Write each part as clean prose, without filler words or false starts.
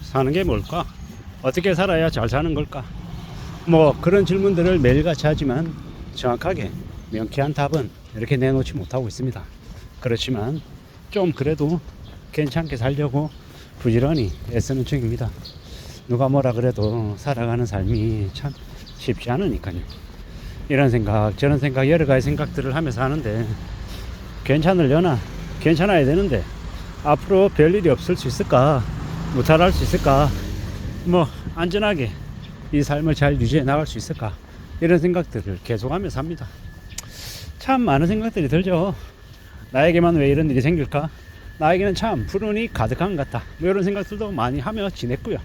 사는 게 뭘까? 어떻게 살아야 잘 사는 걸까? 뭐 그런 질문들을 매일같이 하지만 정확하게 명쾌한 답은 이렇게 내놓지 못하고 있습니다. 그렇지만 좀 그래도 괜찮게 살려고 부지런히 애쓰는 중입니다. 누가 뭐라 그래도 살아가는 삶이 참 쉽지 않으니까요. 이런 생각 저런 생각 여러 가지 생각들을 하면서 하는데 괜찮으려나? 괜찮아야 되는데 앞으로 별일이 없을 수 있을까? 무탈할 수 있을까? 뭐 안전하게 이 삶을 잘 유지해 나갈 수 있을까? 이런 생각들을 계속하면서 합니다. 참 많은 생각들이 들죠. 나에게만 왜 이런 일이 생길까? 나에게는 참 푸른이 가득한 것 같다. 뭐 이런 생각들도 많이 하며 지냈고요.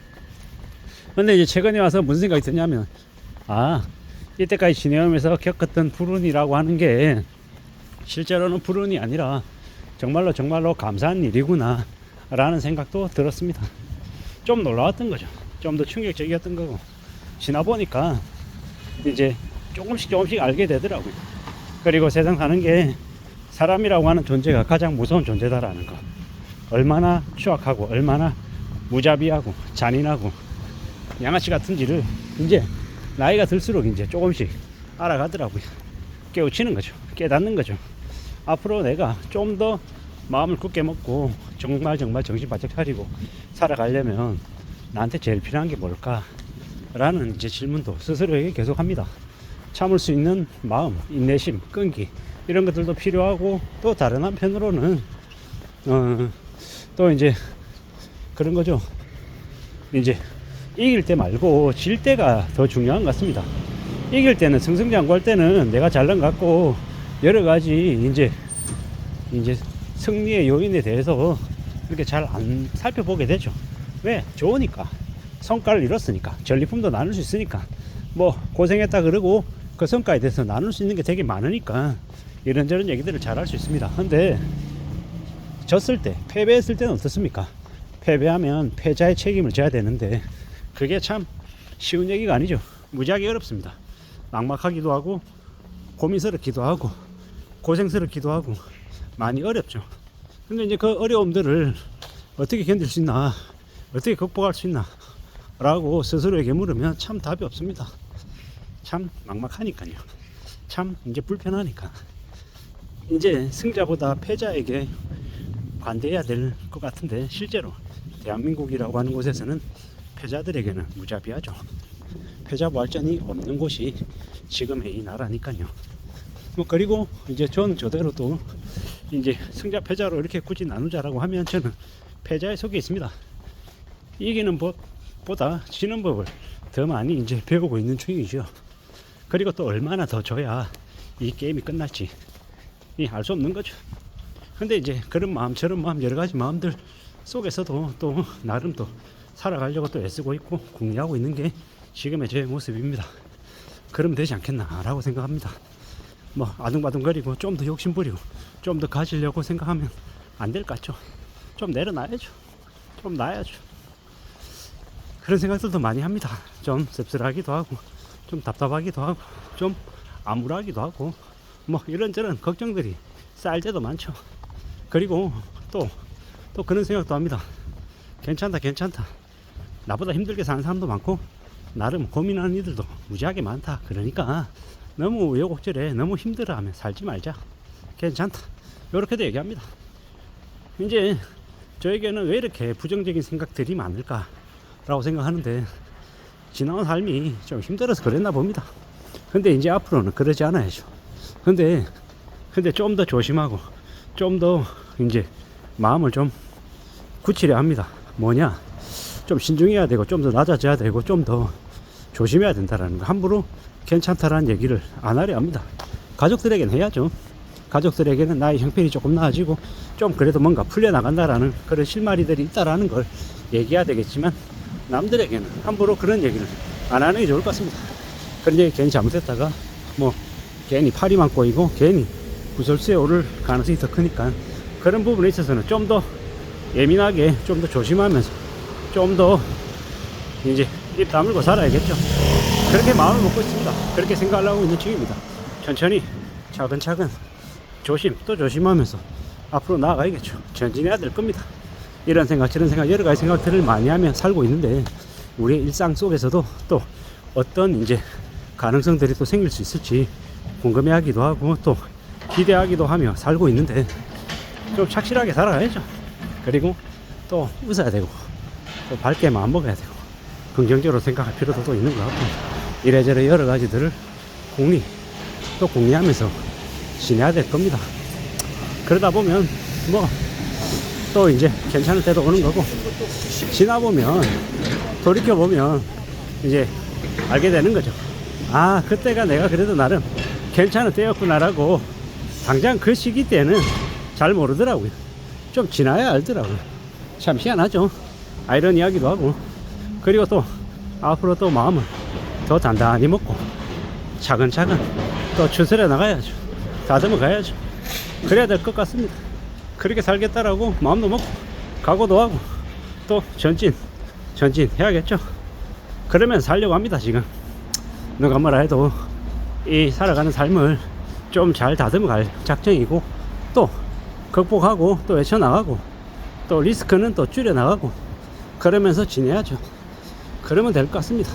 근데 이제 최근에 와서 무슨 생각이 드냐면 이때까지 지내오면서 겪었던 푸른이라고 하는 게 실제로는 푸른이 아니라 정말로 감사한 일이구나 라는 생각도 들었습니다. 좀 놀라웠던 거죠. 좀 더 충격적이었던 거고 지나 보니까 이제 조금씩 알게 되더라고요. 그리고 세상 사는 게 사람이라고 하는 존재가 가장 무서운 존재다라는 거, 얼마나 추악하고 얼마나 무자비하고 잔인하고 양아치 같은지를 이제 나이가 들수록 이제 조금씩 알아가더라고요. 깨우치는 거죠. 깨닫는 거죠. 앞으로 내가 좀 더 마음을 굳게 먹고 정말 정신 바짝 차리고 살아가려면 나한테 제일 필요한 게 뭘까? 라는 이제 질문도 스스로에게 계속 합니다. 참을 수 있는 마음, 인내심, 끈기 이런 것들도 필요하고, 또 다른 한편으로는 또 이제 그런 거죠. 이제 이길 때 말고 질 때가 더 중요한 것 같습니다. 이길 때는 승승장구할 때는 내가 잘난 것 같고 여러 가지 이제 승리의 요인에 대해서 이렇게 잘 안 살펴보게 되죠. 왜? 좋으니까. 성과를 이뤘으니까. 전리품도 나눌 수 있으니까. 뭐 고생했다 그러고 그 성과에 대해서 나눌 수 있는 게 되게 많으니까 이런저런 얘기들을 잘 할 수 있습니다. 근데 졌을 때, 패배했을 때는 어떻습니까? 패배하면 패자의 책임을 져야 되는데 그게 참 쉬운 얘기가 아니죠. 무지하게 어렵습니다. 막막하기도 하고 고민스럽기도 하고 고생스럽기도 하고 많이 어렵죠. 근데 이제 그 어려움들을 어떻게 견딜 수 있나, 어떻게 극복할 수 있나 라고 스스로에게 물으면 참 답이 없습니다. 참 막막하니까요. 참 이제 불편하니까 이제 승자보다 패자에게 관대해야 될 것 같은데, 실제로 대한민국이라고 하는 곳에서는 패자들에게는 무자비하죠. 패자부활전이 없는 곳이 지금의 이 나라니까요. 뭐 그리고 이제 저는 저대로 또 이제 승자 패자로 이렇게 굳이 나누자라고 하면 저는 패자에 속에 있습니다. 이기는 법보다 지는 법을 더 많이 이제 배우고 있는 중이죠. 그리고 또 얼마나 더 줘야 이 게임이 끝날지 알 수 없는 거죠. 근데 이제 그런 마음 저런 마음 여러 가지 마음들 속에서도 또 나름 또 살아가려고 또 애쓰고 있고 궁리하고 있는 게 지금의 제 모습입니다. 그러면 되지 않겠나 라고 생각합니다. 뭐 아둥바둥거리고 좀 더 욕심부리고 좀 더 가지려고 생각하면 안 될 것 같죠. 좀 내려놔야죠. 좀 놔야죠. 그런 생각들도 많이 합니다. 좀 씁쓸하기도 하고 좀 답답하기도 하고 좀 암울하기도 하고 뭐 이런저런 걱정들이 쌓일 때도 많죠. 그리고 또 그런 생각도 합니다. 괜찮다. 나보다 힘들게 사는 사람도 많고 나름 고민하는 이들도 무지하게 많다. 그러니까 너무 우여곡절에 너무 힘들어하면 살지 말자. 괜찮다. 이렇게도 얘기합니다. 이제 저에게는 왜 이렇게 부정적인 생각들이 많을까 라고 생각하는데, 지나온 삶이 좀 힘들어서 그랬나 봅니다. 근데 이제 앞으로는 그러지 않아야죠. 근데 좀 더 조심하고 좀 더 이제 마음을 좀 굳히려 합니다. 뭐냐, 좀 신중해야 되고 좀 더 낮아져야 되고 좀 더 조심해야 된다라는 거, 함부로 괜찮다라는 얘기를 안 하려 합니다. 가족들에게는 해야죠. 가족들에게는 나의 형편이 조금 나아지고 좀 그래도 뭔가 풀려나간다라는 그런 실마리들이 있다라는 걸 얘기해야 되겠지만, 남들에게는 함부로 그런 얘기를 안 하는 게 좋을 것 같습니다. 그런 얘기 괜히 잘못했다가 뭐 괜히 파리만 꼬이고 괜히 구설수에 오를 가능성이 더 크니까 그런 부분에 있어서는 좀 더 예민하게 좀 더 조심하면서 좀 더 이제 입 다물고 살아야겠죠. 그렇게 마음을 먹고 있습니다. 그렇게 생각하려고 있는 중입니다. 천천히 차근차근 조심하면서 앞으로 나아가야겠죠. 전진해야 될 겁니다. 이런 생각 저런 생각 여러 가지 생각들을 많이 하며 살고 있는데, 우리의 일상 속에서도 또 어떤 이제 가능성들이 또 생길 수 있을지 궁금해하기도 하고 또 기대하기도 하며 살고 있는데, 좀 착실하게 살아가야죠. 그리고 또 웃어야 되고 또 밝게 마음 먹어야 되고 긍정적으로 생각할 필요도 또 있는 것 같고, 이래저래 여러 가지들을 공리하면서 지내야 될 겁니다. 그러다 보면 뭐 또 이제 괜찮을 때도 오는 거고, 지나보면 돌이켜보면 이제 알게 되는 거죠. 아, 그때가 내가 그래도 나름 괜찮은 때였구나라고 당장 그 시기 때는 잘 모르더라고요. 좀 지나야 알더라고요. 참 희한하죠. 아이러니하기도 하고. 그리고 또 앞으로 또 마음을 더 단단히 먹고 차근차근 또 추스려 나가야죠. 다듬어 가야죠. 그래야 될 것 같습니다. 그렇게 살겠다라고 마음도 먹고 각오도 하고 또 전진 해야겠죠. 그러면 살려고 합니다. 지금 누가 뭐라 해도 이 살아가는 삶을 좀 잘 다듬어 갈 작정이고, 또 극복하고 또 헤쳐나가고 또 리스크는 또 줄여나가고 그러면서 지내야죠. 그러면 될 것 같습니다.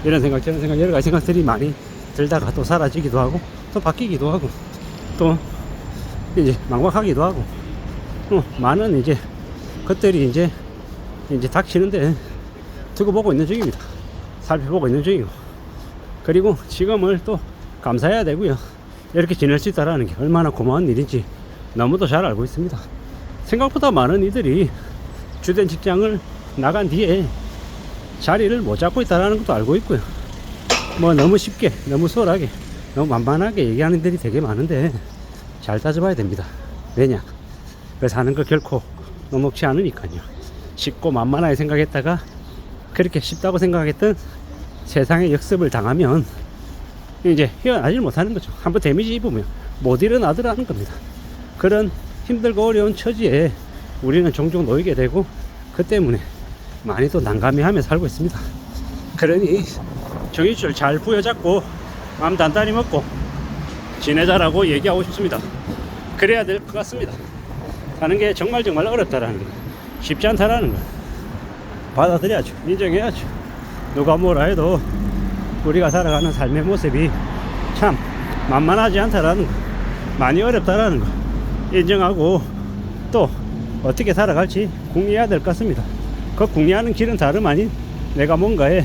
이런 생각 저런 생각 여러 가지 생각들이 많이 들다가 또 사라지기도 하고 또 바뀌기도 하고 또 이제 막막하기도 하고, 많은 이제 것들이 이제 닥치는데 두고 보고 있는 중입니다. 살펴보고 있는 중이고, 그리고 지금을 또 감사해야 되고요. 이렇게 지낼 수 있다라는 게 얼마나 고마운 일인지 너무도 잘 알고 있습니다. 생각보다 많은 이들이 주된 직장을 나간 뒤에 자리를 못 잡고 있다는 것도 알고 있고요. 뭐 너무 쉽게 너무 수월하게 너무 만만하게 얘기하는 들이 되게 많은데, 잘 따져봐야 됩니다. 왜냐, 그 사는 거 결코 녹록지 않으니까요. 쉽고 만만하게 생각했다가 그렇게 쉽다고 생각했던 세상의 역습을 당하면 이제 헤어나질 못하는 거죠. 한번 데미지 입으면 못 일어나더라는 겁니다. 그런 힘들고 어려운 처지에 우리는 종종 놓이게 되고, 그 때문에 많이 또 난감해하며 살고 있습니다. 그러니 정신줄 잘 부여잡고 마음 단단히 먹고 지내자라고 얘기하고 싶습니다. 그래야 될 것 같습니다. 사는 게 정말 어렵다라는 거, 쉽지 않다라는 거 받아들여야죠. 인정해야죠. 누가 뭐라 해도 우리가 살아가는 삶의 모습이 참 만만하지 않다라는 거, 많이 어렵다라는 거 인정하고 또 어떻게 살아갈지 궁리해야 될 것 같습니다. 그 궁리하는 길은 다름 아닌 내가 뭔가에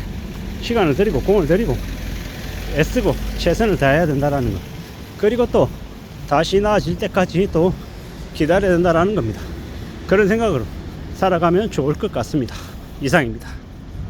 시간을 들이고 공을 들이고 애쓰고 최선을 다해야 된다라는 거, 그리고 또 다시 나아질 때까지 또 기다려야 된다라는 겁니다. 그런 생각으로 살아가면 좋을 것 같습니다. 이상입니다.